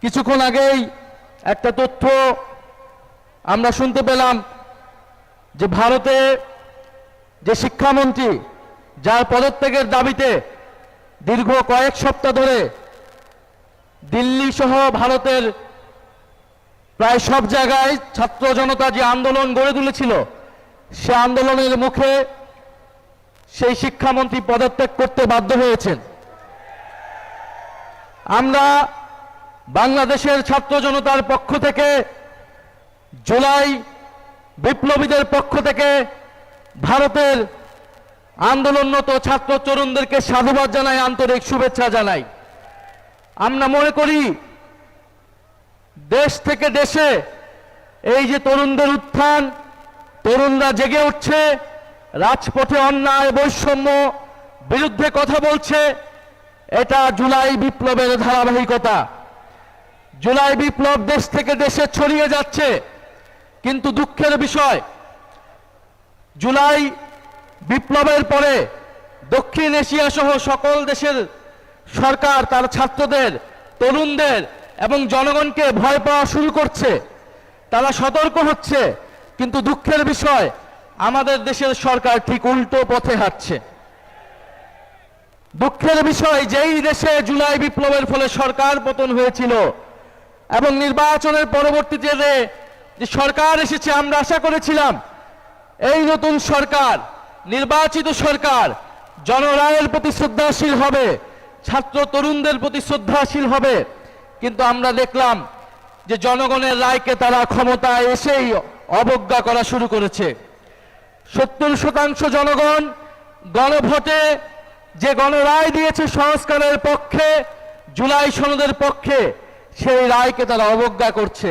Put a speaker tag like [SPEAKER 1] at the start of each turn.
[SPEAKER 1] কিছুক্ষণ আগেই একটা তথ্য আমরা শুনতে পেলাম যে ভারতে যে শিক্ষামন্ত্রী যার পদত্যাগের দাবিতে দীর্ঘ কয়েক সপ্তাহ ধরে দিল্লি সহ ভারতের প্রায় সব জায়গায় ছাত্র জনতা যে আন্দোলন গড়ে তুলেছিল সে আন্দোলনের মুখে সেই শিক্ষামন্ত্রী পদত্যাগ করতে বাধ্য হয়েছেন। আমরা বাংলাদেশের ছাত্র জনতার পক্ষ থেকে জুলাই বিপ্লবীদের পক্ষ থেকে ভারতের আন্দোলনরত ছাত্র তরুণদেরকে সাধুবাদ জানাই, আন্তরিক শুভেচ্ছা জানাই। আমরা মনে করি দেশ থেকে দেশে এই যে তরুণদের উত্থান, তরুণরা জেগে উঠছে, রাজপথে অন্যায় বৈষম্য বিরুদ্ধে কথা বলছে, এটা জুলাই বিপ্লবের ধারাবাহিকতা। জুলাই বিপ্লব দেশ থেকে দেশে ছড়িয়ে যাচ্ছে, কিন্তু দুঃখের বিষয় জুলাই বিপ্লবের পরে দক্ষিণ এশিয়া সহ সকল দেশের সরকার তার ছাত্রদের, তরুণদের এবং জনগণকে ভয় পাওয়া শুরু করছে, তারা সতর্ক হচ্ছে, কিন্তু দুঃখের বিষয় আমাদের দেশের সরকার ঠিক উল্টো পথে হাঁটছে। দুঃখের বিষয় যেই দেশে জুলাই বিপ্লবের ফলে সরকার পতন হয়েছিল এবং নির্বাচনের পরবর্তীতে যে সরকার এসেছে, আমরা আশা করেছিলাম এই নতুন সরকার, নির্বাচিত সরকার জনরায়ের প্রতি শ্রদ্ধাশীল হবে, ছাত্র তরুণদের প্রতি শ্রদ্ধাশীল হবে, কিন্তু আমরা দেখলাম যে জনগণের রায়কে তারা ক্ষমতায় এসেই অবজ্ঞা করা শুরু করেছে। 70% জনগণ গণভোটে যে গণরায় দিয়েছে সংস্কারের পক্ষে, জুলাই সনদের পক্ষে, সেই রায়কে তারা অবজ্ঞা করছে।